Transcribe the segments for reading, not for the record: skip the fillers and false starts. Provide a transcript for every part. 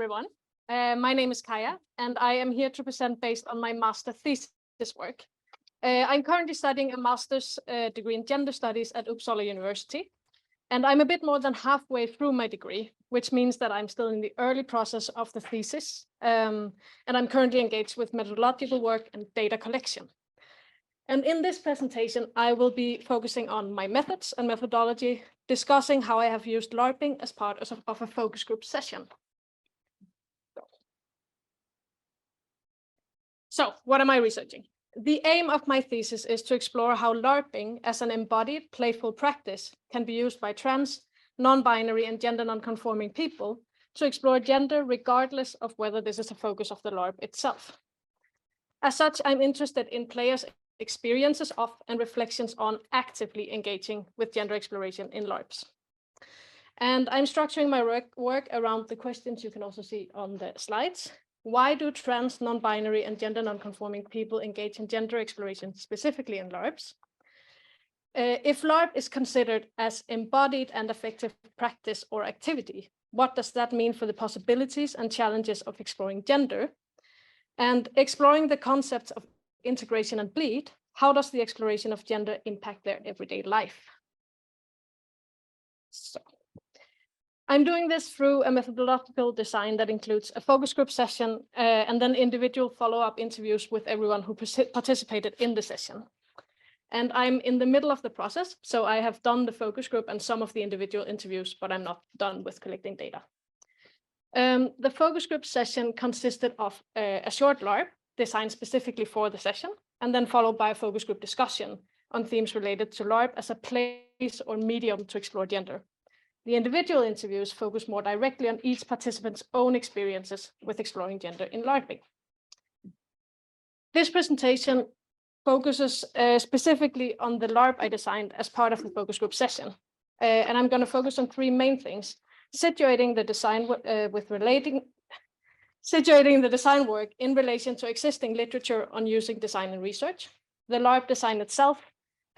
everyone. My name is Kaya, and I am here to present based on my master thesis work. I'm currently studying a master's degree in gender studies at Uppsala University, and I'm a bit more than halfway through my degree, which means that I'm still in the early process of the thesis, and I'm currently engaged with methodological work and data collection. And in this presentation, I will be focusing on my methods and methodology, discussing how I have used Larping as part of a focus group session. So what am I researching? The aim of my thesis is to explore how Larping as an embodied, playful practice can be used by trans, non-binary, and gender non-conforming people to explore gender regardless of whether this is a focus of the Larp itself. As such, I'm interested in players' experiences of and reflections on actively engaging with gender exploration in LARPs. And I'm structuring my work around the questions you can also see on the slides. Why do trans, non-binary, and gender non-conforming people engage in gender exploration, specifically in LARPs? If LARP is considered as embodied and effective practice or activity, what does that mean for the possibilities and challenges of exploring gender? And exploring the concepts of integration and bleed, how does the exploration of gender impact their everyday life? So, I'm doing this through a methodological design that includes a focus group session and then individual follow-up interviews with everyone who participated in the session. And I'm in the middle of the process, so I have done the focus group and some of the individual interviews, but I'm not done with collecting data. The focus group session consisted of a short LARP designed specifically for the session, and then followed by a focus group discussion on themes related to LARP as a place or medium to explore gender. The individual interviews focus more directly on each participant's own experiences with exploring gender in LARPing. This presentation focuses specifically on the LARP I designed as part of the focus group session. And I'm going to focus on three main things: situating the design situating the design work in relation to existing literature on using design and research, the LARP design itself,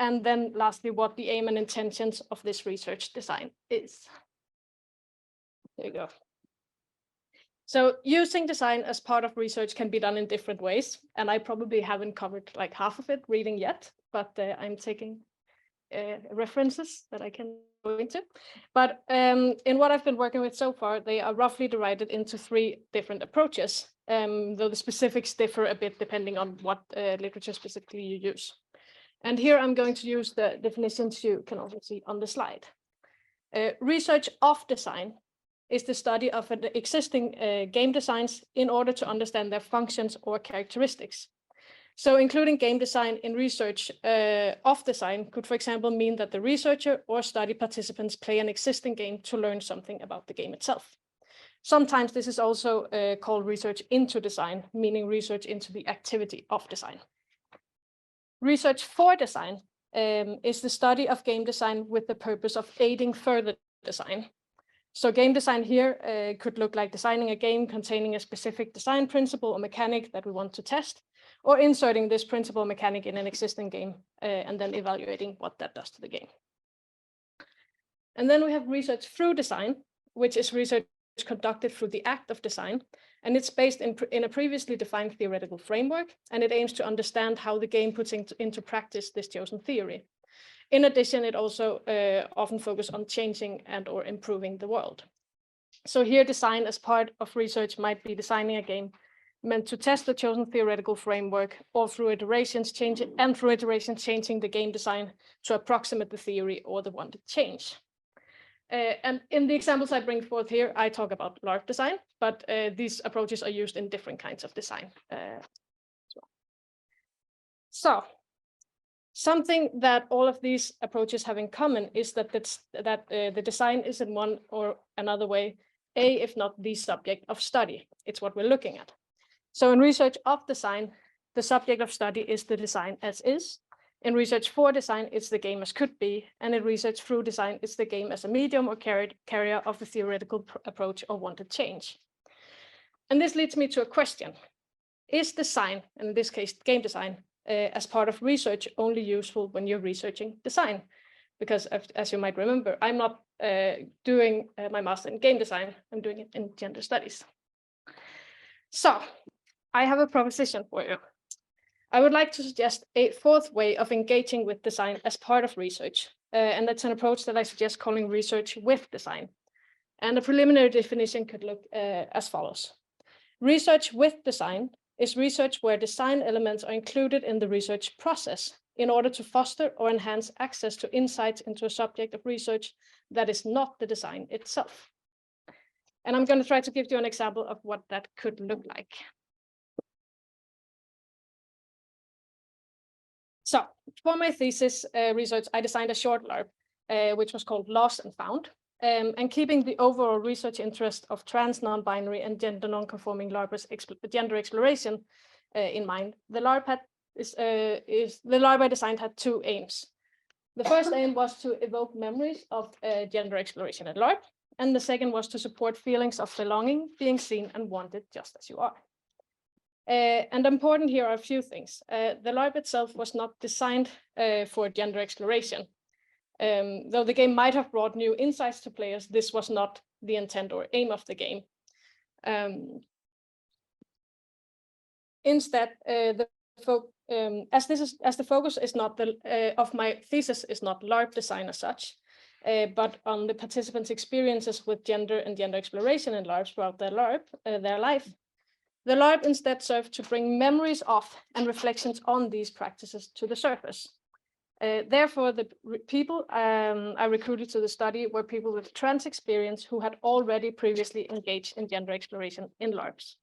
and then lastly, what the aim and intentions of this research design is. There you go. So using design as part of research can be done in different ways, and I probably haven't covered like half of it reading yet, but I'm taking references that I can go into. But in what I've been working with so far, they are roughly divided into three different approaches, though the specifics differ a bit depending on what literature specifically you use. And here I'm going to use the definitions you can also see on the slide. Research of design is the study of an existing game designs in order to understand their functions or characteristics. So including game design in research of design could, for example, mean that the researcher or study participants play an existing game to learn something about the game itself. Sometimes this is also called research into design, meaning research into the activity of design. Research for design is the study of game design with the purpose of aiding further design. So game design here could look like designing a game containing a specific design principle or mechanic that we want to test, or inserting this principle mechanic in an existing game and then evaluating what that does to the game. And then we have research through design, which is research conducted through the act of design, and it's based in a previously defined theoretical framework, and it aims to understand how the game puts into practice this chosen theory. In addition, it also often focuses on changing and or improving the world. So here design as part of research might be designing a game meant to test the chosen theoretical framework, or through iterations changing the game design to approximate the theory or the wanted change. And in the examples I bring forth here, I talk about LARP design, but these approaches are used in different kinds of design as well. So something that all of these approaches have in common is that the design is in one or another way, if not the subject of study. It's what we're looking at. So in research of design, the subject of study is the design as is. In research for design, it's the game as could be. And in research through design, it's the game as a medium or carrier of the theoretical approach or wanted change. And this leads me to a question. Is design, in this case, game design, as part of research only useful when you're researching design? Because as you might remember, I'm not doing my master in game design, I'm doing it in gender studies. So I have a proposition for you. I would like to suggest a fourth way of engaging with design as part of research. And that's an approach that I suggest calling research with design. And a preliminary definition could look as follows. Research with design is research where design elements are included in the research process in order to foster or enhance access to insights into a subject of research that is not the design itself. And I'm going to try to give you an example of what that could look like. So for my thesis research, I designed a short LARP, which was called Lost and Found. And keeping the overall research interest of trans, non-binary, and gender non-conforming LARPers gender exploration in mind, the LARP I designed had two aims. The first aim was to evoke memories of gender exploration at LARP, and the second was to support feelings of belonging, being seen and wanted just as you are. And important here are a few things. The LARP itself was not designed for gender exploration. Though the game might have brought new insights to players, this was not the intent or aim of the game. Instead, as the focus is not of my thesis is not LARP design as such, but on the participants' experiences with gender and gender exploration in LARPs throughout their life. The LARP instead served to bring memories of and reflections on these practices to the surface. Therefore, the people I recruited to the study were people with trans experience who had already previously engaged in gender exploration in LARPs.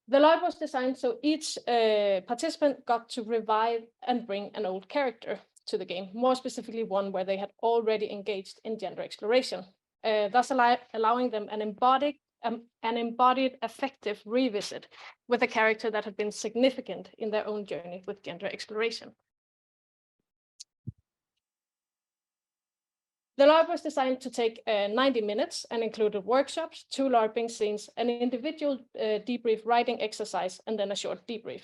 The LARP was designed so each participant got to revive and bring an old character to the game, more specifically one where they had already engaged in gender exploration, thus allowing them an embodied affective revisit with a character that had been significant in their own journey with gender exploration. The LARP was designed to take 90 minutes and included workshops, 2 LARPing scenes, an individual debrief writing exercise, and then a short debrief.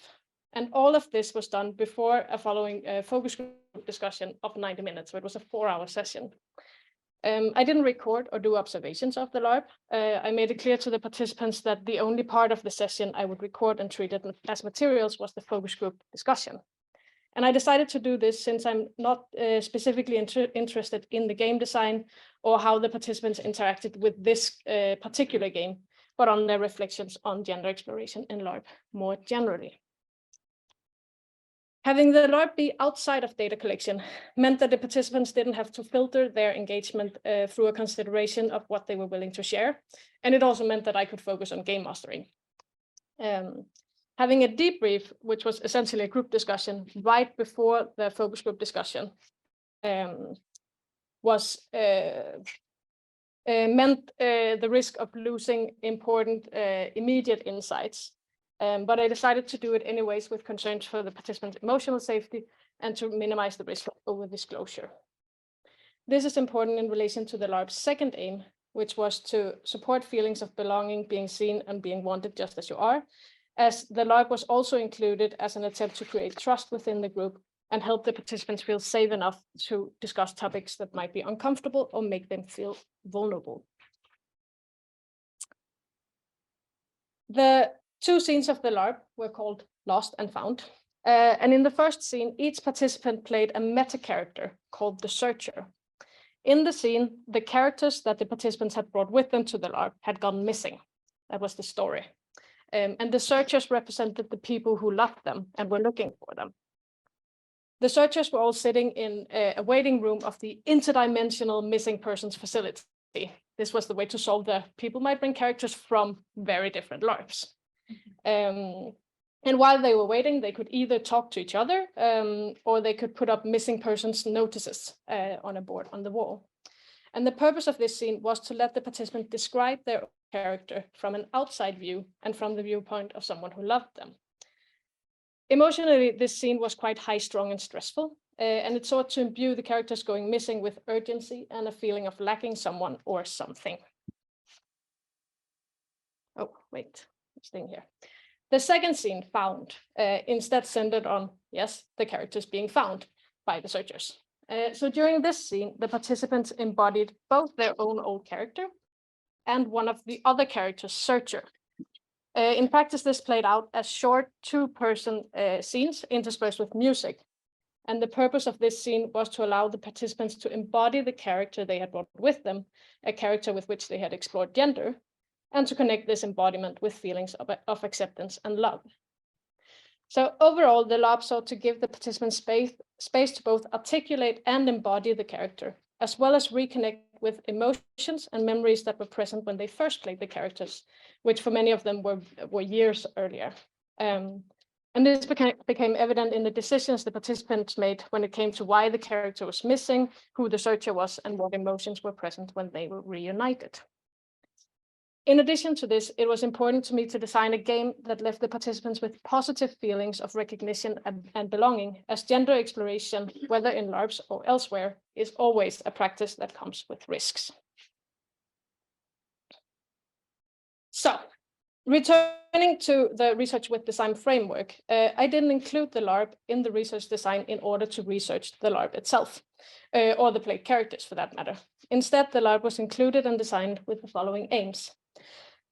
And all of this was done before a following focus group discussion of 90 minutes, so it was a 4-hour session. I didn't record or do observations of the LARP. I made it clear to the participants that the only part of the session I would record and treat it as materials was the focus group discussion. And I decided to do this since I'm not specifically interested in the game design or how the participants interacted with this particular game, but on their reflections on gender exploration in LARP more generally. Having the LARP be outside of data collection meant that the participants didn't have to filter their engagement through a consideration of what they were willing to share. And it also meant that I could focus on game mastering. Having a debrief, which was essentially a group discussion right before the focus group discussion, meant the risk of losing important immediate insights. But I decided to do it anyways with concerns for the participants' emotional safety and to minimize the risk of over-disclosure. This is important in relation to the LARP's second aim, which was to support feelings of belonging, being seen, and being wanted just as you are, as the LARP was also included as an attempt to create trust within the group and help the participants feel safe enough to discuss topics that might be uncomfortable or make them feel vulnerable. The 2 scenes of the LARP were called Lost and Found. And in the first scene, each participant played a meta character called the Searcher. In the scene, the characters that the participants had brought with them to the LARP had gone missing. That was the story. And the searchers represented the people who loved them and were looking for them. The searchers were all sitting in a waiting room of the interdimensional missing persons facility. This was the way to solve the people might bring characters from very different LARPs. And while they were waiting, they could either talk to each other or they could put up missing persons notices on a board on the wall. And the purpose of this scene was to let the participant describe their character from an outside view and from the viewpoint of someone who loved them. Emotionally, this scene was quite high strung and stressful, and it sought to imbue the characters going missing with urgency and a feeling of lacking someone or something. Oh, wait, I'm staying here. The second scene, Found, instead centered on, yes, the characters being found by the searchers. So during this scene, the participants embodied both their own old character and one of the other characters, Searcher. In practice, this played out as short two-person scenes interspersed with music. And the purpose of this scene was to allow the participants to embody the character they had brought with them, a character with which they had explored gender, and to connect this embodiment with feelings of acceptance and love. So overall, the LARP sought to give the participants space to both articulate and embody the character, as well as reconnect with emotions and memories that were present when they first played the characters, which for many of them were years earlier. And this became evident in the decisions the participants made when it came to why the character was missing, who the searcher was, and what emotions were present when they were reunited. In addition to this, it was important to me to design a game that left the participants with positive feelings of recognition and belonging, as gender exploration, whether in LARPs or elsewhere, is always a practice that comes with risks. So, returning to the research with design framework, I didn't include the LARP in the research design in order to research the LARP itself, or the played characters for that matter. Instead, the LARP was included and designed with the following aims: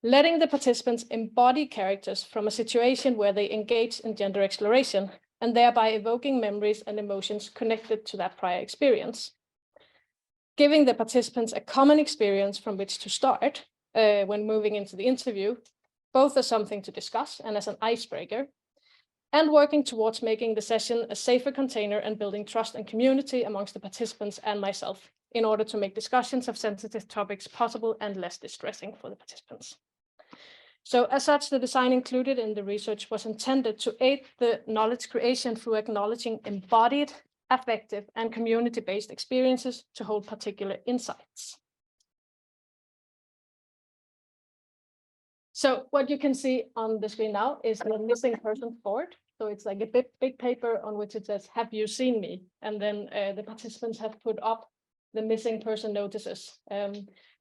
letting the participants embody characters from a situation where they engage in gender exploration, and thereby evoking memories and emotions connected to that prior experience. Giving the participants a common experience from which to start when moving into the interview, both as something to discuss and as an icebreaker, and working towards making the session a safer container and building trust and community amongst the participants and myself in order to make discussions of sensitive topics possible and less distressing for the participants. So as such, the design included in the research was intended to aid the knowledge creation through acknowledging embodied, affective, and community-based experiences to hold particular insights. So what you can see on the screen now is the missing person board. So it's like a big paper on which it says, "Have you seen me?" And then the participants have put up the missing person notices.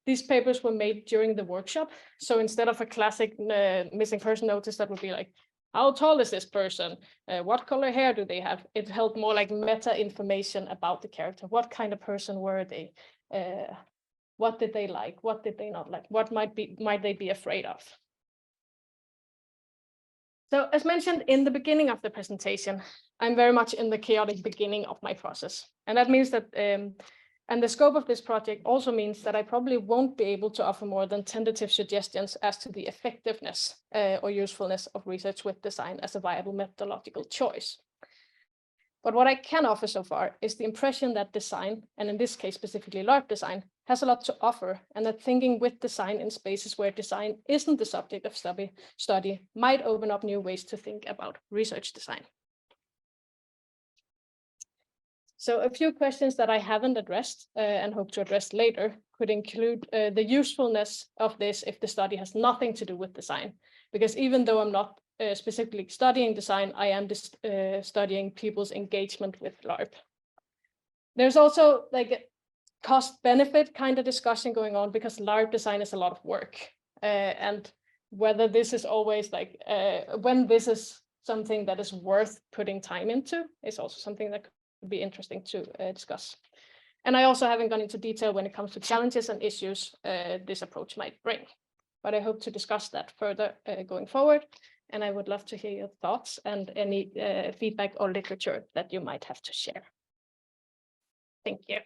These papers were made during the workshop. So instead of a classic missing person notice that would be like, how tall is this person? What color hair do they have? It held more like meta information about the character. What kind of person were they? What did they like? What did they not like? What might they be afraid of? So as mentioned in the beginning of the presentation, I'm very much in the chaotic beginning of my process. And that means that, and the scope of this project also means that I probably won't be able to offer more than tentative suggestions as to the effectiveness or usefulness of research with design as a viable methodological choice. But what I can offer so far is the impression that design, and in this case specifically LARP design, has a lot to offer, and that thinking with design in spaces where design isn't the subject of study might open up new ways to think about research design. So a few questions that I haven't addressed and hope to address later could include the usefulness of this if the study has nothing to do with design, because even though I'm not specifically studying design, I am studying people's engagement with LARP. There's also like a cost-benefit kind of discussion going on because LARP design is a lot of work, and whether this is always like when this is something that is worth putting time into is also something that could be interesting to discuss. And I also haven't gone into detail when it comes to challenges and issues this approach might bring, but I hope to discuss that further going forward. And I would love to hear your thoughts and any feedback or literature that you might have to share. Thank you.